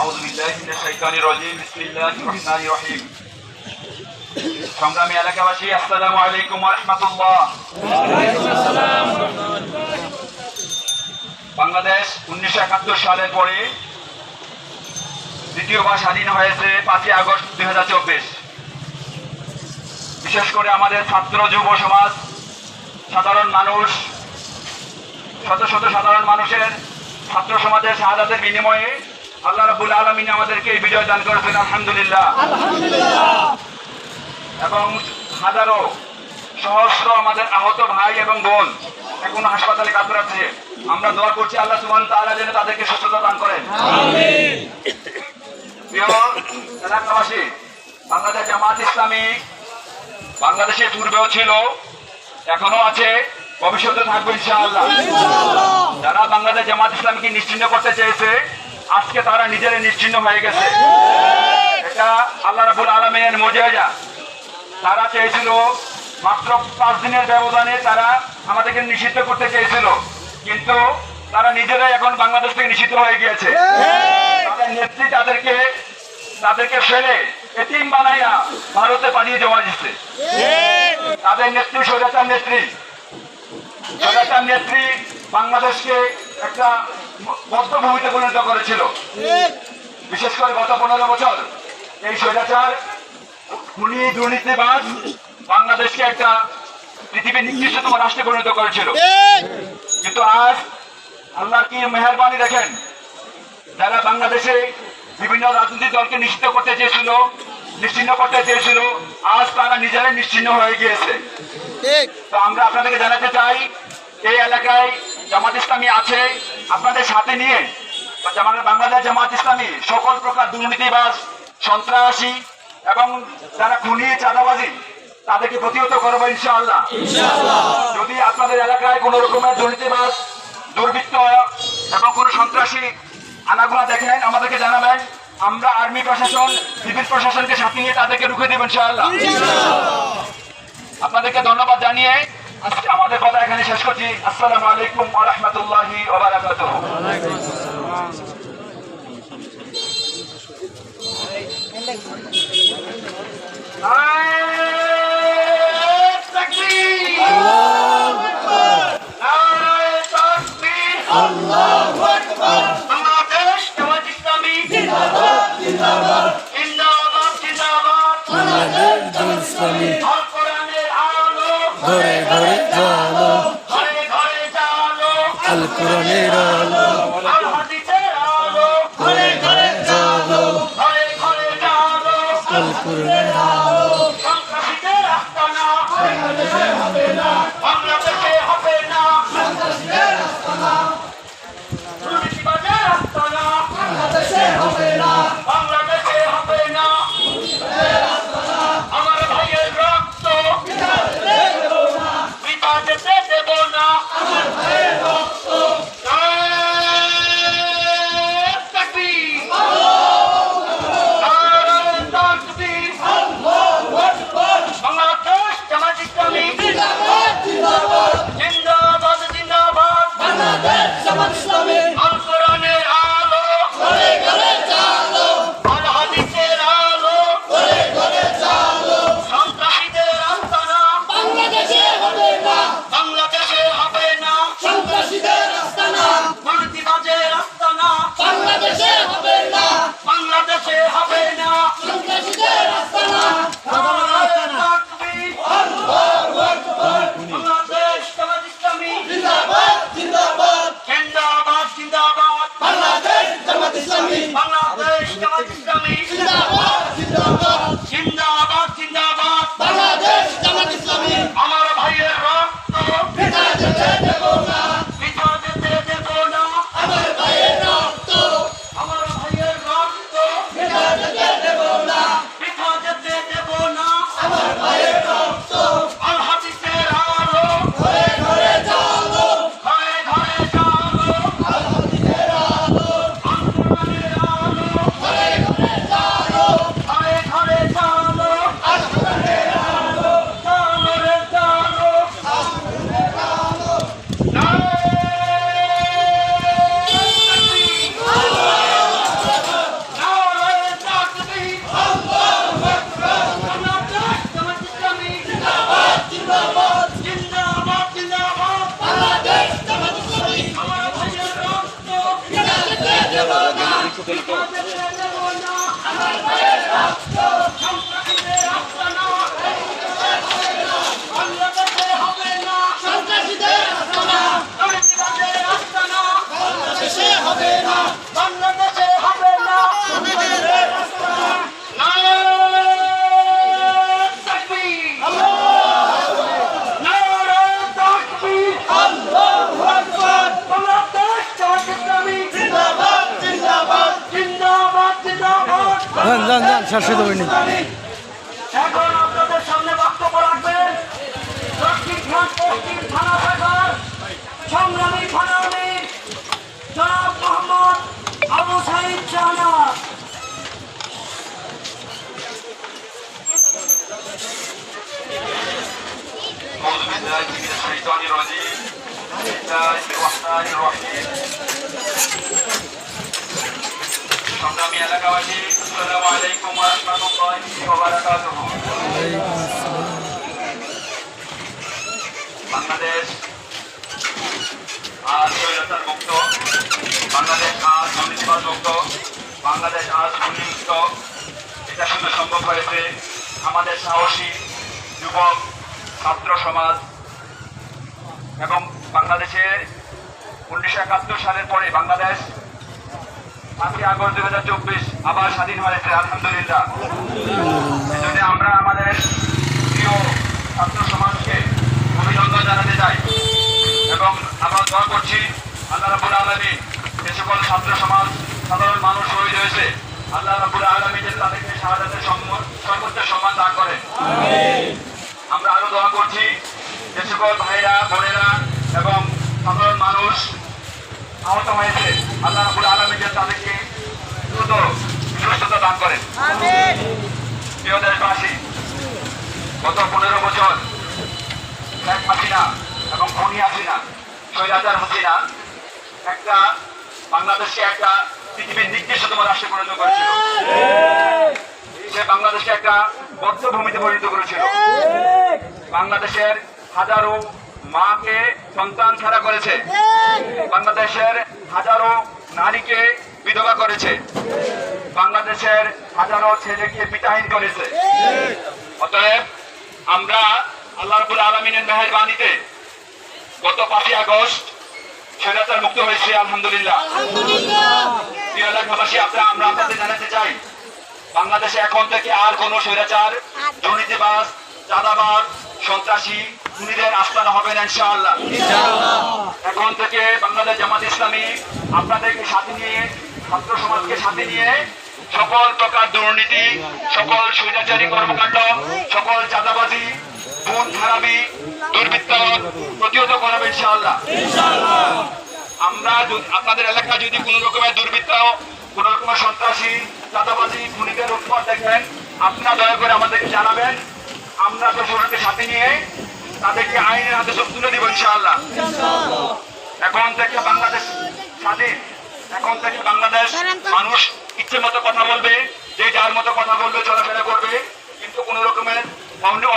আউযু বিল্লাহি মিনাশ শাইতানির রাজিম বিসমিল্লাহির রহমানির রহিম। সংগ্রামী এলাকাবাসী, আসসালামু আলাইকুম ওয়া রাহমাতুল্লাহ। বাংলাদেশ 1971 সালের পরে দ্বিতীয়বার স্বাধীন হয়েছে 5ই আগস্ট 2024। বিশেষ করে আমাদের ছাত্র যুব সমাজ, সাধারণ মানুষ, শত শত সাধারণ মানুষের, ছাত্র সমাজের শাহাদাতের বিনিময়ে আল্লাহ রাব্বুল আলামিন আমাদেরকে এই বিজয় দান করেছেন, আলহামদুলিল্লাহ। এবং হাজারো সহস্র আমাদের আহত ভাই এবং বোন এখনো হাসপাতালে কাতর আছে। আমরা দোয়া করছি আল্লাহ সুবহানাহু ওয়া তাআলা যেন তাদেরকে সুস্থতা দান করেন, আমিন। প্রিয় এলাকাবাসী, বাংলাদেশ জামাত ইসলামী বাংলাদেশের পূর্বেও ছিল, এখনো আছে, ভবিষ্যতে থাকবে ইনশাআল্লাহ। যারা বাংলাদেশ জামাত ইসলামীকে নিশ্চিহ্ন করতে চেয়েছে, আজকে তারা নিজেরাই নিশ্চিহ্ন হয়ে গেছে। এটা আল্লাহ রাব্বুল আলামিনের মুজিজা। তারা চেয়েছিল মাত্র 5 দিনের ব্যবধানে তারা আমাদেরকে নিষিদ্ধ করতে চেয়েছিল, কিন্তু তারা নিজেরাই এখন বাংলাদেশ থেকে নিষিদ্ধ হয়ে গিয়েছে। তাদের নেত্রী তাদেরকে ফেলে এতিম বানাইয়া ভারতে পাঠিয়ে দেওয়া হয়েছে। তাদের নেত্রী স্বৈরাচার নেত্রী বাংলাদেশকে একটা বদ্ধভূমিতে পরিণত করেছিল। বিশেষ করে গত 15 বছর এই স্বৈরাচার খুনি দুর্নীতিবাজ বাংলাদেশকে একটা পৃথিবীর নিকৃষ্টতম রাষ্ট্রে পরিণত করেছিল। কিন্তু আজ আল্লাহর কি মেহেরবানি দেখেন, যারা বাংলাদেশে বিভিন্ন রাজনৈতিক দলকে নিষিদ্ধ করতে চেয়েছিল, নিশ্চিহ্ন করতে চেয়েছিল, আজ তারা নিজেরাই নিশ্চিহ্ন হয়ে গিয়েছে। তো আমরা আপনাদেরকে জানাতে চাই, এই এলাকায় জামাত ইসলামী আছে, আপনাদের সাথে নিয়ে বাংলাদেশ জামাত ইসলামী সকল প্রকার দুর্নীতিবাজ, সন্ত্রাসী এবং যারা খুনি চাঁদাবাজি তাদেরকে প্রতিহত করবো ইনশাআল্লাহ। যদি আপনাদের এলাকায় কোন রকমের দুর্নীতিবাজ, দুর্বৃত্ত এবং কোন সন্ত্রাসী আনাগোনা দেখেন, আমাদেরকে জানাবেন। আমরা আর্মি প্রশাসন, সিভিল প্রশাসনকে সাথে নিয়ে তাদেরকে রুখে দেব ইনশাআল্লাহ। আপনাদেরকে ধন্যবাদ জানিয়ে আজকে আমাদের কথা এখানে শেষ করছি। আসসালামু আলাইকুম ওয়া রাহমাতুল্লাহি ওয়া বারাকাতুহু। ঘরে ঘরে জানো আল কোরআনের আলো, ঘরে ঘরে জানো আল কোরআনের আলো। জিন্দাবাদ জিন্দাবাদ জিন্দাবাদ। বাংলাদেশে হবে না যান শেষ হয়ে যাবে নি। এখন আপনাদের সামনে বক্তব্য রাখবেন দক্ষিণখান পশ্চিম থানা শাখার সংগ্রামী থানা আমির জনাব মোহাম্মদ আবু সাইদ শাহনাওয়াজ। أعوذ بالله من الشيطان الرجيم بسم الله الرحمن الرحيم সংগ্রামী এলাকাবাসী আসসালামু আলাইকুম ওয়া রাহমাতুল্লাহি ওয়া বারাকাতুহু। বাংলাদেশ আজ স্বৈরাচার মুক্ত, বাংলাদেশ আজ দুর্নীতিবাজ মুক্ত, বাংলাদেশ আজ দুর্নীতিমুক্ত। এটা শুধু সম্ভব হয়েছে আমাদের সাহসী যুবক ছাত্র সমাজ এবং বাংলাদেশের 1971 সালের পরে বাংলাদেশ 5ই আগস্ট 2024 আবার স্বাধীন হয়েছে, আলহামদুলিল্লাহ। এজন্য আমরা আমাদের প্রিয় ছাত্র সমাজকে অভিনন্দন জানাতে চাই এবং আমরা দোয়া করছি আল্লাহ রাব্বুল আলামিন যে সকল ছাত্র সমাজ সাধারণ মানুষ শহীদ হয়েছে, আল্লাহ রাব্বুল আলামিন তাদেরকে শাহাদাতের সর্বোচ্চ সম্মান দান করেন। আমরা আরো দোয়া করছি যে সকল ভাইরা বোনেরা এবং সাধারণ মানুষ আহত হয়েছে, আল্লাহ রাব্বুল আলামিন তাদেরকে দ্রুত সুস্থতা দান করেন। প্রিয় দেশবাসী, গত 15 বছর শেখ হাসিনা এবং খুনি হাসিনা স্বৈরাচার হাসিনা একটা বাংলাদেশকে একটা পৃথিবীর নিকৃষ্টতম রাষ্ট্রে পরিণত করেছিল। সে বাংলাদেশকে একটা বদ্ধভূমিতে পরিণত করেছিল। বাংলাদেশের হাজারো মাকে সন্তান ছাড়া করেছে, বাংলাদেশের হাজারো নারীকে বিধবা করেছে, বাংলাদেশের হাজারো ছেলেকে পিতাহীন করেছে। অতএব আমরা আল্লাহ রাব্বুল আলামিনের মেহেরবানিতে গত 5ই আগস্ট স্বৈরাচার মুক্ত হয়েছে, আলহামদুলিল্লাহ। প্রিয় এলাকাবাসী, আমরা আপনাদের জানাতে চাই বাংলাদেশে এখন থেকে আর কোন স্বৈরাচার, দুর্নীতিবাজ, চাঁদাবাজ, সন্ত্রাসী, খুনিদের আস্তানা হবে না, ইনশাআল্লাহ। এখন থেকে বাংলাদেশ জামাত ইসলামী আপনাদেরকে সাথে নিয়ে, ছাত্র সমাজকে সাথে নিয়ে সকল প্রকার দুর্নীতি, সকল স্বৈরাচারী কর্মকাণ্ড, সকল চাঁদাবাজি, খুন খারাপি, দুর্বৃত্ত প্রতিহত করাবে, ইনশাআল্লাহ। আমরা আপনাদের এলাকায় যদি কোন রকমের দুর্বৃত্ত, কোন রকমের সন্ত্রাসী, চাঁদাবাজি, খুনিদের উৎপাদ দেখেন, আপনারা দয়া করে আমাদেরকে জানাবেন। আমরা প্রশাসনকে সাথে নিয়ে তাদেরকে আইনের হাতে সব তুলে দিব, ইনশাআল্লাহ। এখন থেকে বাংলাদেশ স্বাধীন, এখন থেকে বাংলাদেশ মানুষ ইচ্ছে মতো কথা বলবে, যে যার মতো কথা বলবে, চলাফেরা করবে, কিন্তু কোন রকমের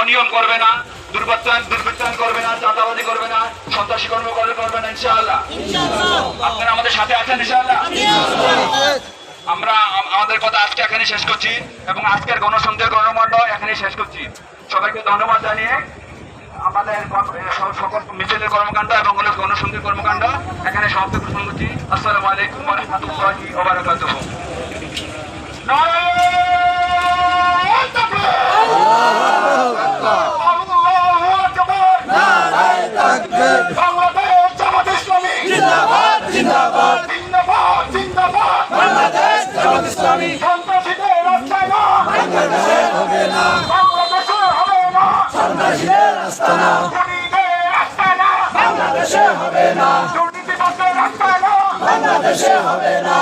অনিয়ম করবে না, দুর্বৃত্তায়ন করবে না, চাঁদাবাজি করবে না, সন্ত্রাসী কর্মকাণ্ড করবে না, ইনশাআল্লাহ। আপনারা আমাদের সাথে আছেন, ইনশাআল্লাহ। আমরা আমাদের কথা আজকে এখানে শেষ করছি এবং আজকের গণসংযোগ কর্মকাণ্ড এখানে শেষ করছি। সবাইকে ধন্যবাদ জানিয়ে আমাদের সকল মিছিলের কর্মকাণ্ড এবং গণসংযোগ কর্মকাণ্ড এখানে সমাপ্ত ঘোষণা করছি। আসসালামু আলাইকুম ওয়া রাহমাতুল্লাহি ওয়া বারাকাতুহু। বাংলাদেশ জামাত ইসলামী জিন্দাবাদ, জিন্দাবাদ, জিন্দাবাদ, জিন্দাবাদ। বাংলাদেশ জামাত ইসলামী সন্ত্রাসীদের রাস্তায় না, বাংলাদেশে হবে না, বাংলাদেশে হবে না, সন্ত্রাসীদের আস্তানা, খুনিদের রাস্তায় না, বাংলাদেশে হবে না, দুর্নীতিবাজদের রাস্তায় না, বাংলাদেশে হবে না।